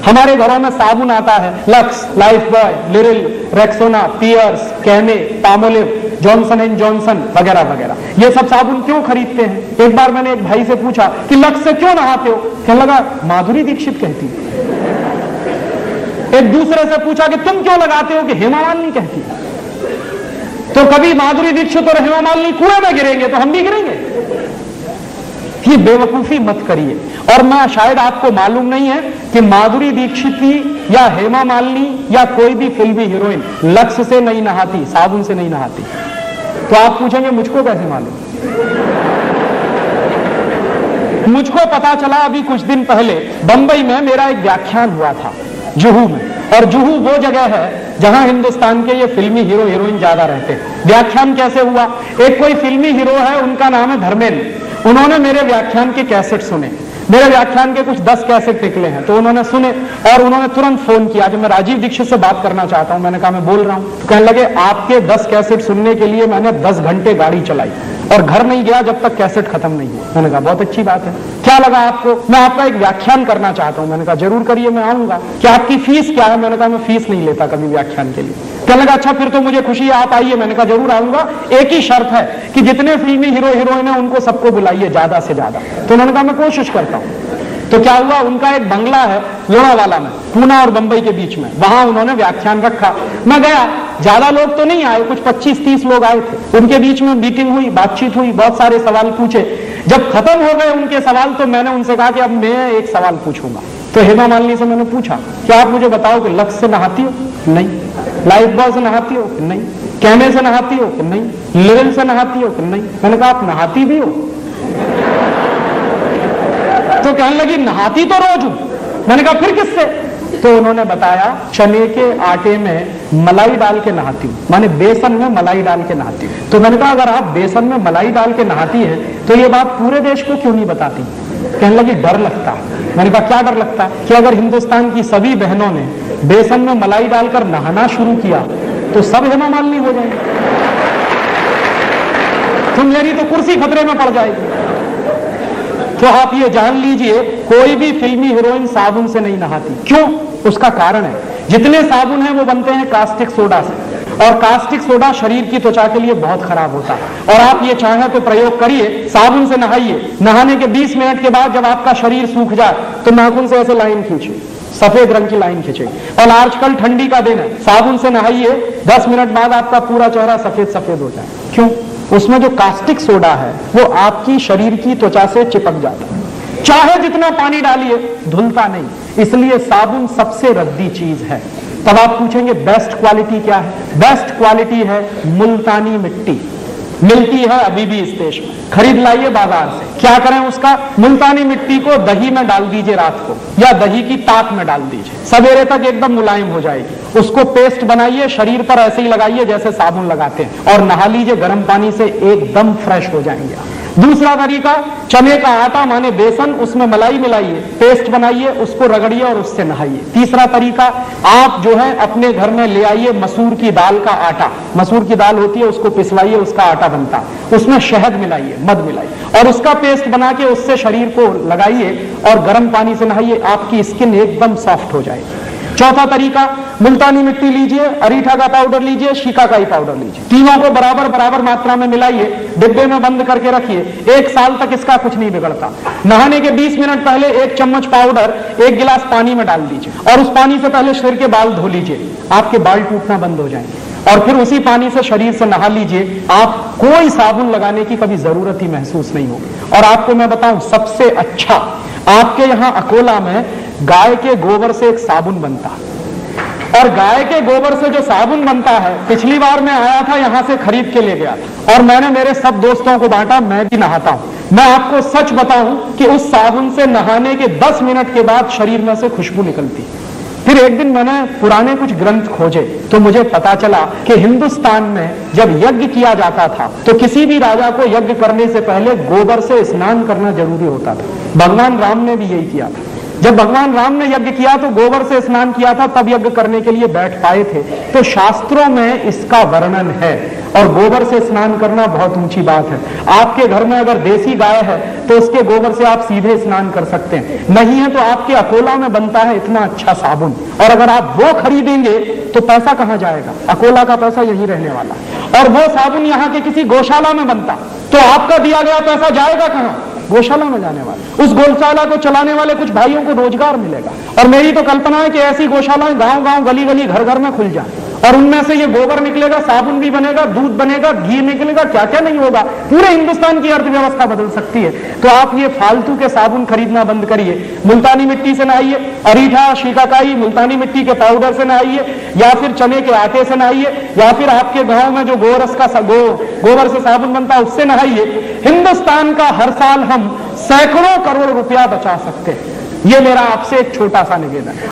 हमारे घरों में साबुन आता है, Lux, Lifebuoy, Liril, Rexona, Pears, Camay, Palmolive, Johnson and Johnson वगैरह वगैरह। ये सब साबुन क्यों खरीदते हैं? एक बार मैंने एक भाई से पूछा कि लक्स से क्यों नहाते हो? कहने लगा माधुरी दीक्षित कहती। एक दूसरे से पूछा कि तुम क्यों लगाते हो? कि हेमा मालिनी कहती। तो कभी माधुरी दीक्षित और हेमा मालिनी कुएं में गिरेंगे तो हम भी गिरेंगे? ये बेवकूफी मत करिए। और मैं शायद आपको मालूम नहीं है कि माधुरी दीक्षित या हेमा मालिनी या कोई भी फिल्मी हीरोइन लक्स से नहीं नहाती, साबुन से नहीं नहाती। तो आप पूछेंगे मुझको कैसे मालूम? मुझको पता चला अभी कुछ दिन पहले बंबई में मेरा एक व्याख्यान हुआ था जुहू में, और जुहू वो जगह है जहां हिंदुस्तान के ये फिल्मी हीरो हीरोइन ज्यादा रहते हैं। व्याख्यान कैसे हुआ? एक कोई फिल्मी हीरो है, उनका नाम है धर्मेंद्र। उन्होंने मेरे व्याख्यान के कैसेट सुने। मेरे व्याख्यान के कुछ 10 कैसेट निकले हैं, तो उन्होंने सुने और उन्होंने तुरंत फोन किया कि मैं राजीव दीक्षित से बात करना चाहता हूं। मैंने कहा मैं बोल रहा हूं। तो कहने लगे आपके 10 कैसेट सुनने के लिए मैंने 10 घंटे गाड़ी चलाई और घर नहीं गया जब तक कैसेट खत्म नहीं हुआ। मैंने कहा बहुत अच्छी बात है, क्या लगा आपको? मैं आपका एक व्याख्यान करना चाहता हूं। मैंने कहा जरूर करिए, मैं आऊंगा। क्या आपकी फीस क्या है? मैंने कहा मैं फीस नहीं लेता कभी व्याख्यान के लिए। कहने लगा अच्छा फिर तो मुझे खुशी है, आप आइए। मैंने कहा जरूर आऊंगा, एक ही शर्त है कि जितने फिल्मी हीरो हीरोइन है उनको सबको बुलाइए ज्यादा से ज्यादा। तो उन्होंने कहा मैं कोशिश करता हूं। तो क्या हुआ, उनका एक बंगला है लोनावाला में, पूना और बंबई के बीच में, वहां उन्होंने व्याख्यान रखा। मैं गया, ज्यादा लोग तो नहीं आए, कुछ 25-30 लोग आए थे। उनके बीच में मीटिंग हुई, बातचीत हुई, बहुत सारे सवाल पूछे। जब खत्म हो गए उनके सवाल तो मैंने उनसे कहा कि अब मैं एक सवाल पूछूंगा। तो हेमा मालिनी से मैंने पूछा क्या आप मुझे बताओ कि लक्स से नहाती हो? नहीं। लाइफ बॉय से नहाती हो? नहीं। कैमे से नहाती हो? नहीं। लिरिल से नहाती हो? नहीं। मैंने कहा आप नहाती भी हो? तो कहने लगी नहाती तो रोज हूं। मैंने कहा फिर किससे? तो उन्होंने बताया चने के आटे में मलाई डाल के नहाती हूं, माने बेसन में मलाई डाल के नहाती हूं। तो मैंने कहा अगर आप बेसन में मलाई डाल के नहाती है तो ये बात पूरे देश को क्यों नहीं बताती? कहने लगी डर लगता है। मैंने कहा क्या डर लगता है? कि अगर हिंदुस्तान की सभी बहनों ने बेसन में मलाई डालकर नहाना शुरू किया तो सब हेमा मालिनी हो जाएंगे, तो मेरी तो कुर्सी खतरे में पड़ जाएगी। तो आप ये जान लीजिए कोई भी फिल्मी हीरोइन साबुन से नहीं नहाती। क्यों? उसका कारण है जितने साबुन हैं वो बनते हैं कास्टिक सोडा से, और कास्टिक सोडा शरीर की त्वचा के लिए बहुत खराब होता है। और आप ये चाहें तो प्रयोग करिए, साबुन से नहाइए, नहाने के 20 मिनट के बाद जब आपका शरीर सूख जाए तो नाखून से ऐसे लाइन खींचिए, सफेद रंग की लाइन खींचेगी। और आजकल ठंडी का दिन है, साबुन से नहाइए, 10 मिनट बाद आपका पूरा चेहरा सफेद सफेद हो जाए। क्यों? उसमें जो कास्टिक सोडा है वो आपकी शरीर की त्वचा से चिपक जाता है, चाहे जितना पानी डालिए धुलता नहीं। इसलिए साबुन सबसे रद्दी चीज है। तब आप पूछेंगे बेस्ट क्वालिटी क्या है? बेस्ट क्वालिटी है मुल्तानी मिट्टी, मिलती है अभी भी इस देश में, खरीद लाइए बाजार से। क्या करें उसका? मुल्तानी मिट्टी को दही में डाल दीजिए रात को, या दही की ताक में डाल दीजिए, सवेरे तक एकदम मुलायम हो जाएगी। उसको पेस्ट बनाइए, शरीर पर ऐसे ही लगाइए जैसे साबुन लगाते हैं, और नहा लीजिए गर्म पानी से, एकदम फ्रेश हो जाएंगे आप। दूसरा तरीका, चने का आटा माने बेसन, उसमें मलाई मिलाइए, पेस्ट बनाइए, उसको रगड़िए और उससे नहाइए। तीसरा तरीका, आप जो है अपने घर में ले आइए मसूर की दाल का आटा, मसूर की दाल होती है उसको पिसवाइए, उसका आटा बनता है, उसमें शहद मिलाइए, मध मिलाइए और उसका पेस्ट बना के उससे शरीर को लगाइए और गर्म पानी से नहाइए, आपकी स्किन एकदम सॉफ्ट हो जाएगी। चौथा तरीका, मुल्तानी मिट्टी लीजिए, अरीठा का पाउडर लीजिए, शिकाकाई पाउडर लीजिए, तीनों को बराबर बराबर मात्रा में मिलाइए, डिब्बे में बंद करके रखिए, 1 साल तक इसका कुछ नहीं बिगड़ता। नहाने के 20 मिनट पहले 1 चम्मच पाउडर 1 गिलास पानी में डाल दीजिए और उस पानी से पहले सिर के बाल धो लीजिए, आपके बाल टूटना बंद हो जाएंगे। और फिर उसी पानी से शरीर से नहा लीजिए, आप कोई साबुन लगाने की कभी जरूरत ही महसूस नहीं होगी। और आपको मैं बताऊं सबसे अच्छा, आपके यहां अकोला में गाय के गोबर से एक साबुन बनता है, और गाय के गोबर से जो साबुन बनता है, पिछली बार मैं आया था यहां से खरीद के ले गया था और मैंने मेरे सब दोस्तों को बांटा, मैं भी नहाता हूं। मैं आपको सच बताऊं कि उस साबुन से नहाने के 10 मिनट के बाद शरीर में से खुशबू निकलती। फिर एक दिन मैंने पुराने कुछ ग्रंथ खोजे तो मुझे पता चला कि हिंदुस्तान में जब यज्ञ किया जाता था तो किसी भी राजा को यज्ञ करने से पहले गोबर से स्नान करना जरूरी होता था। भगवान राम ने भी यही किया था। जब भगवान राम ने यज्ञ किया तो गोबर से स्नान किया था, तब यज्ञ करने के लिए बैठ पाए थे। तो शास्त्रों में इसका वर्णन है और गोबर से स्नान करना बहुत ऊंची बात है। आपके घर में अगर देसी गाय है तो उसके गोबर से आप सीधे स्नान कर सकते हैं, नहीं है तो आपके अकोला में बनता है इतना अच्छा साबुन, और अगर आप वो खरीदेंगे तो पैसा कहां जाएगा? अकोला का पैसा यही रहने वाला। और वो साबुन यहां के किसी गौशाला में बनता तो आपका दिया गया पैसा जाएगा कहां? गौशाला में जाने वाला। उस गौशाला को चलाने वाले कुछ भाइयों को रोजगार मिलेगा। और मेरी तो कल्पना है कि ऐसी गौशालाएं गांव-गांव, गली-गली, घर-घर में खुल जाए और उनमें से ये गोबर निकलेगा, साबुन भी बनेगा, दूध बनेगा, घी निकलेगा, क्या क्या नहीं होगा। पूरे हिंदुस्तान की अर्थव्यवस्था बदल सकती है। तो आप ये फालतू के साबुन खरीदना बंद करिए। मुल्तानी मिट्टी से नहाइए, अरीठा, शिकाकाई, मुल्तानी मिट्टी के पाउडर से नहाइए, या फिर चने के आटे से नहाइए, या फिर आपके गांव में जो गोरस का गोबर से साबुन बनता है उससे नहाइए। हिंदुस्तान का हर साल हम सैकड़ों करोड़ रुपया बचा सकते हैं। ये मेरा आपसे एक छोटा सा निवेदन है।